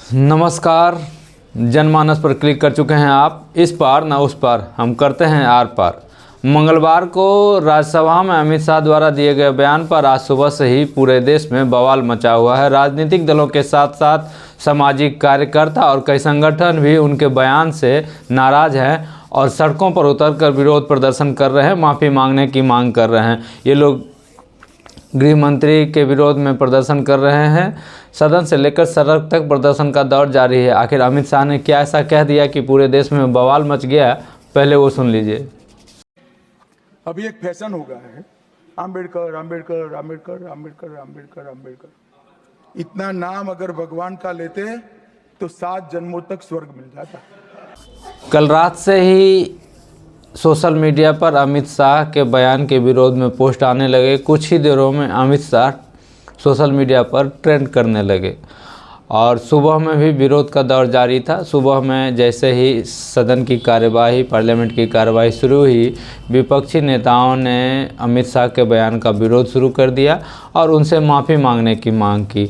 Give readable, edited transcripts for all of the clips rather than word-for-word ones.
नमस्कार। जनमानस पर क्लिक कर चुके हैं आप। इस पार ना उस पार, हम करते हैं आर पार। मंगलवार को राज्यसभा में अमित शाह द्वारा दिए गए बयान पर आज सुबह से ही पूरे देश में बवाल मचा हुआ है। राजनीतिक दलों के साथ साथ सामाजिक कार्यकर्ता और कई संगठन भी उनके बयान से नाराज हैं और सड़कों पर उतरकर विरोध प्रदर्शन कर रहे हैं, माफ़ी मांगने की मांग कर रहे हैं। ये लोग गृह मंत्री के विरोध में प्रदर्शन कर रहे हैं। सदन से लेकर सड़क तक प्रदर्शन का दौर जारी है। आखिर अमित शाह ने क्या ऐसा कह दिया कि पूरे देश में बवाल मच गया? पहले वो सुन लीजिए। अभी एक फैशन हो गया है, अंबेडकर अंबेडकर अंबेडकर अंबेडकर अंबेडकर अंबेडकर। इतना नाम अगर भगवान का लेते तो 7 जन्मों तक स्वर्ग मिल जाता। कल रात से ही सोशल मीडिया पर अमित शाह के बयान के विरोध में पोस्ट आने लगे। कुछ ही देरों में अमित शाह सोशल मीडिया पर ट्रेंड करने लगे और सुबह में भी विरोध का दौर जारी था। सुबह में जैसे ही सदन की कार्यवाही, पार्लियामेंट की कार्यवाही शुरू हुई, विपक्षी नेताओं ने अमित शाह के बयान का विरोध शुरू कर दिया और उनसे माफ़ी मांगने की मांग की।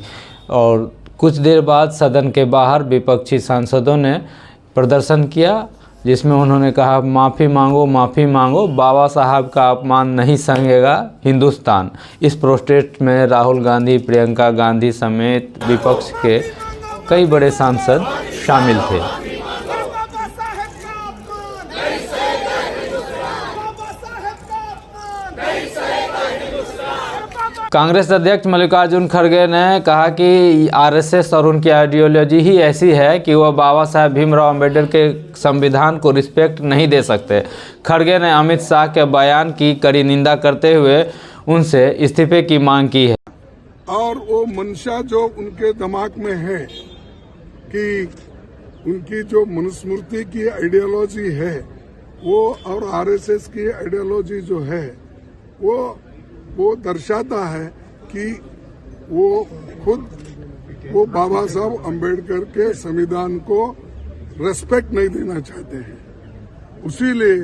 और कुछ देर बाद सदन के बाहर विपक्षी सांसदों ने प्रदर्शन किया, जिसमें उन्होंने कहा माफ़ी मांगो, बाबा साहब का अपमान नहीं सहेगा हिंदुस्तान। इस प्रोटेस्ट में राहुल गांधी, प्रियंका गांधी समेत विपक्ष के कई बड़े सांसद शामिल थे। कांग्रेस अध्यक्ष मल्लिकार्जुन खड़गे ने कहा कि आरएसएस और उनकी आइडियोलॉजी ही ऐसी है कि वह बाबा साहेब भीमराव अंबेडकर के संविधान को रिस्पेक्ट नहीं दे सकते। खड़गे ने अमित शाह के बयान की कड़ी निंदा करते हुए उनसे इस्तीफे की मांग की है। और वो मंशा जो उनके दिमाग में है कि उनकी जो मनुस्मृति की आइडियोलॉजी है वो और आरएसएस की आइडियोलॉजी जो है वो दर्शाता है कि वो खुद वो बाबा साहब अंबेडकर के संविधान को रेस्पेक्ट नहीं देना चाहते हैं। उसीलिए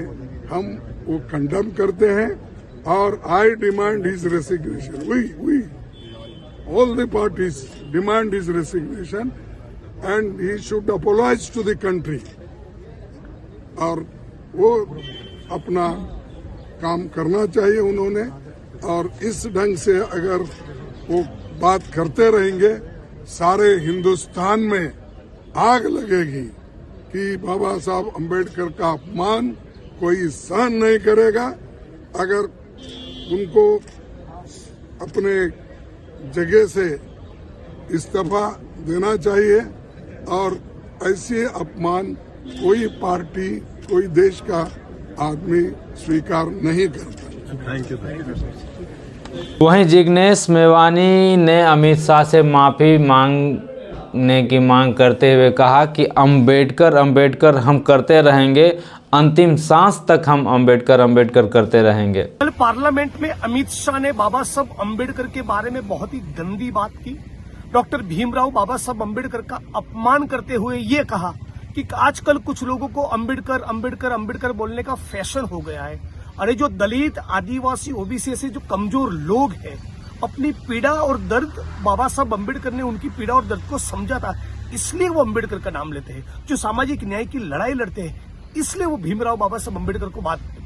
हम वो कंडेम करते हैं और I demand his resignation. We all the parties demand his resignation and he should apologise to the country. और वो अपना काम करना चाहिए उन्होंने। और इस ढंग से अगर वो बात करते रहेंगे, सारे हिंदुस्तान में आग लगेगी कि बाबा साहब अंबेडकर का अपमान कोई सहन नहीं करेगा। अगर उनको अपने जगह से इस्तीफा देना चाहिए और ऐसे अपमान कोई पार्टी, कोई देश का आदमी स्वीकार नहीं करता। Thank you. वहीं जिग्नेश मेवानी ने अमित शाह से माफ़ी मांगने की मांग करते हुए कहा कि अंबेडकर हम करते रहेंगे, अंतिम सांस तक हम अंबेडकर करते रहेंगे। कल पार्लियामेंट में अमित शाह ने बाबा साहब अंबेडकर के बारे में बहुत ही गंदी बात की। डॉक्टर भीमराव बाबा साहब अंबेडकर का अपमान करते हुए ये कहा कि आजकल कुछ लोगों को अंबेडकर बोलने का फैशन हो गया है। अरे जो दलित, आदिवासी, ओबीसी से जो कमजोर लोग हैं, अपनी पीड़ा और दर्द बाबा साहब अंबेडकर ने उनकी पीड़ा और दर्द को समझा था, इसलिए वो अंबेडकर का नाम लेते हैं। जो सामाजिक न्याय की लड़ाई लड़ते हैं, इसलिए वो भीमराव बाबा साहब अंबेडकर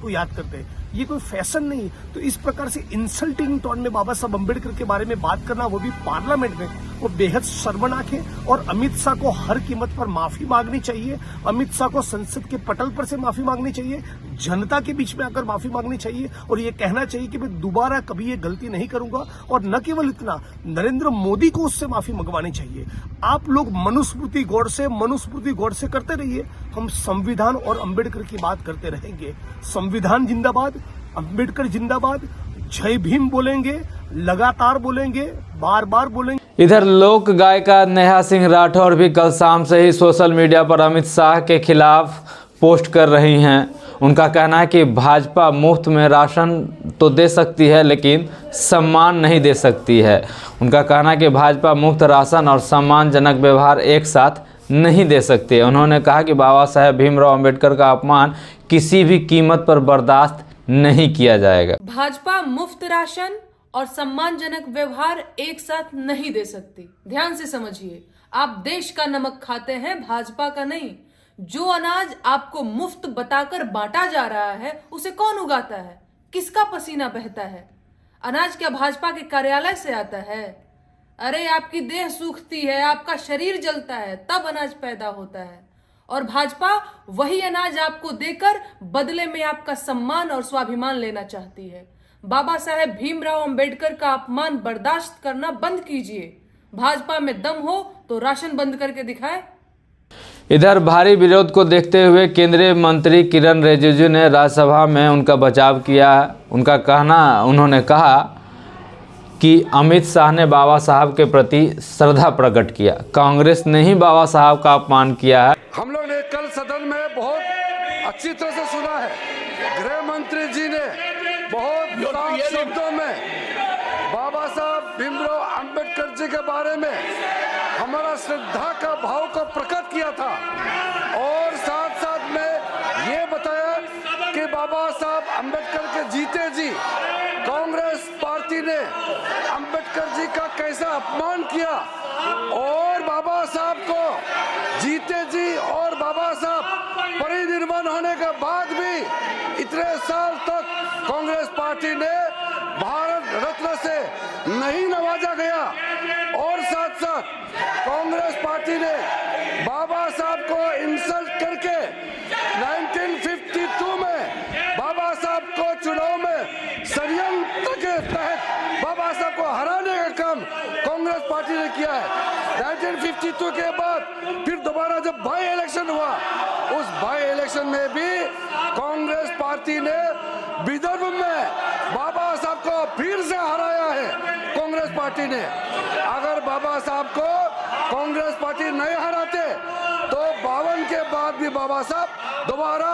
को याद करते हैं। ये कोई फैशन नहीं। तो इस प्रकार से इंसल्टिंग टोन में बाबा साहब अंबेडकर के बारे में बात करना, वो भी पार्लियामेंट में, वो बेहद शर्मनाक है। और अमित शाह को हर कीमत पर माफी मांगनी चाहिए। अमित शाह को संसद के पटल पर से माफी मांगनी चाहिए, जनता के बीच में आकर माफी मांगनी चाहिए और ये कहना चाहिए कि मैं दोबारा कभी ये गलती नहीं करूंगा। और न केवल इतना, नरेंद्र मोदी को उससे माफी मंगवानी चाहिए। आप लोग मनुस्मृति गौर से करते रहिए, हम संविधान और अंबेडकर की बात करते रहेंगे। संविधान जिंदाबाद, अंबेडकर जिंदाबाद, जय भीम बोलेंगे, लगातार बोलेंगे, बार बार बोलेंगे। इधर लोक गायिका नेहा सिंह राठौर भी कल शाम से ही सोशल मीडिया पर अमित शाह के खिलाफ पोस्ट कर रही हैं। उनका कहना है कि भाजपा मुफ्त में राशन तो दे सकती है लेकिन सम्मान नहीं दे सकती है। उनका कहना है कि भाजपा मुफ्त राशन और सम्मानजनक व्यवहार एक साथ नहीं दे सकते। उन्होंने कहा कि बाबा साहेब भीमराव अंबेडकर का अपमान किसी भी कीमत पर बर्दाश्त नहीं किया जाएगा। भाजपा मुफ्त राशन और सम्मानजनक व्यवहार एक साथ नहीं दे सकती। ध्यान से समझिए, आप देश का नमक खाते हैं, भाजपा का नहीं। जो अनाज आपको मुफ्त बताकर बांटा जा रहा है उसे कौन उगाता है, किसका पसीना बहता है? अनाज क्या भाजपा के कार्यालय से आता है? अरे आपकी देह सूखती है, आपका शरीर जलता है, तब अनाज पैदा होता है। और भाजपा वही अनाज आपको देकर बदले में आपका सम्मान और स्वाभिमान लेना चाहती है। बाबा साहेब भीमराव अंबेडकर का अपमान बर्दाश्त करना बंद कीजिए। भाजपा में दम हो तो राशन बंद करके दिखाए। इधर भारी विरोध को देखते हुए केंद्रीय मंत्री किरण रिजिजू ने राज्यसभा में उनका बचाव किया। उन्होंने कहा कि अमित शाह ने बाबा साहब के प्रति श्रद्धा प्रकट किया, कांग्रेस ने ही बाबा साहब का अपमान किया है। हम लोग ने कल सदन में बहुत अच्छी तरह से सुना है, गृह मंत्री जी ने बहुत साफ शब्दों में बाबा साहब भीमराव अंबेडकर जी के बारे में हमारा श्रद्धा का भाव को प्रकट किया था और साथ साथ में ये बताया कि बाबा साहब अंबेडकर के जीते जी कांग्रेस पार्टी ने अंबेडकर जी का कैसा अपमान किया और बाबा साहब को जीते जी और बाबा साहब परिनिर्वाण होने के बाद भी इतने साल तक कांग्रेस पार्टी ने भारत रत्न से नहीं नवाजा गया और साथ साथ कांग्रेस पार्टी ने बाबा साहब को इंसल्ट करके 1952 में बाबा साहब को चुनाव में षड्यंत्र के तहत बाबा साहब को हराने का काम कांग्रेस पार्टी ने किया है। 1952 के बाद फिर दोबारा जब बाई इलेक्शन हुआ, उस बाई इलेक्शन में भी कांग्रेस पार्टी ने विदर्भ में बाबा साहब को फिर से हराया है। कांग्रेस पार्टी ने अगर बाबा साहब को कांग्रेस पार्टी नहीं हराते तो 52 के बाद भी बाबा साहब दोबारा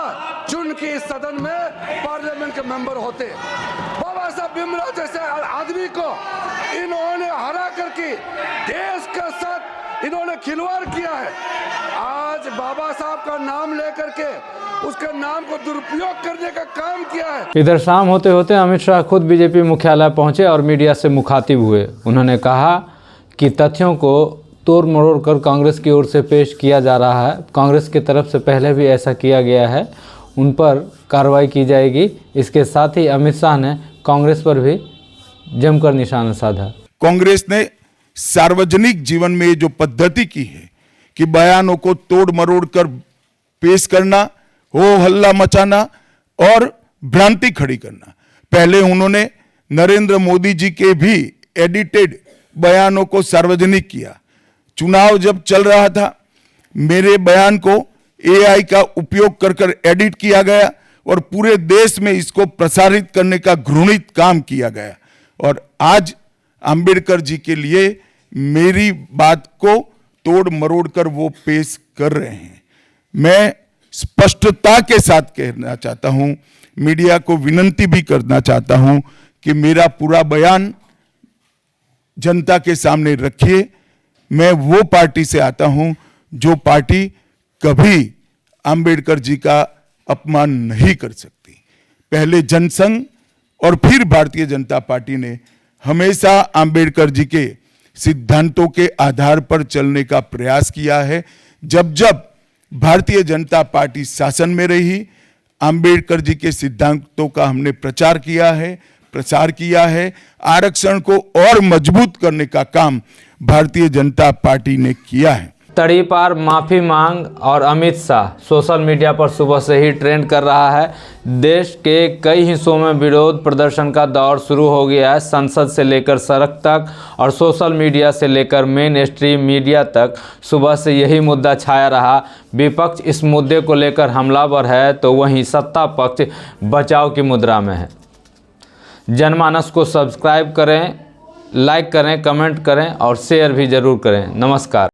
चुन के इस सदन में पार्लियामेंट के मेंबर होते। बाबा साहब भीमराव जैसे आदमी को इन्होंने हरा करके देश के साथ इन्होंने खिलवाड़ किया है। आज बाबा साहब का नाम लेकर के उसके नाम को दुरुपयोग करने का काम किया है। इधर शाम होते होते अमित शाह खुद बीजेपी मुख्यालय पहुंचे और मीडिया से मुखातिब हुए। उन्होंने कहा कि तथ्यों को तोड़ मरोड़ कर कांग्रेस की ओर से पेश किया जा रहा है। कांग्रेस की तरफ से पहले भी ऐसा किया गया है, उन पर कार्रवाई की जाएगी। इसके साथ ही अमित शाह ने कांग्रेस पर भी जमकर निशाना साधा। कांग्रेस ने सार्वजनिक जीवन में जो पद्धति की है कि बयानों को तोड़ मरोड़ कर पेश करना, हो हल्ला मचाना और भ्रांति खड़ी करना। पहले उन्होंने नरेंद्र मोदी जी के भी एडिटेड बयानों को सार्वजनिक किया। चुनाव जब चल रहा था, मेरे बयान को एआई का उपयोग कर एडिट किया गया और पूरे देश में इसको प्रसारित करने का घृणित काम किया गया। और आज अंबेडकर जी के लिए मेरी बात को तोड़ मरोड़ कर वो पेश कर रहे हैं। मैं स्पष्टता के साथ कहना चाहता हूं, मीडिया को विनती भी करना चाहता हूं कि मेरा पूरा बयान जनता के सामने रखिए। मैं वो पार्टी से आता हूं जो पार्टी कभी अंबेडकर जी का अपमान नहीं कर सकती। पहले जनसंघ और फिर भारतीय जनता पार्टी ने हमेशा अंबेडकर जी के सिद्धांतों के आधार पर चलने का प्रयास किया है। जब जब भारतीय जनता पार्टी शासन में रही, अंबेडकर जी के सिद्धांतों का हमने प्रसार किया है। आरक्षण को और मजबूत करने का काम भारतीय जनता पार्टी ने किया है। तड़ी पार माफी मांग और अमित शाह सोशल मीडिया पर सुबह से ही ट्रेंड कर रहा है। देश के कई हिस्सों में विरोध प्रदर्शन का दौर शुरू हो गया है। संसद से लेकर सड़क तक और सोशल मीडिया से लेकर मेन स्ट्रीम मीडिया तक सुबह से यही मुद्दा छाया रहा। विपक्ष इस मुद्दे को लेकर हमलावर है तो वहीं सत्ता पक्ष बचाव की मुद्रा में है। जनमानस को सब्सक्राइब करें, लाइक करें, कमेंट करें और शेयर भी जरूर करें। नमस्कार।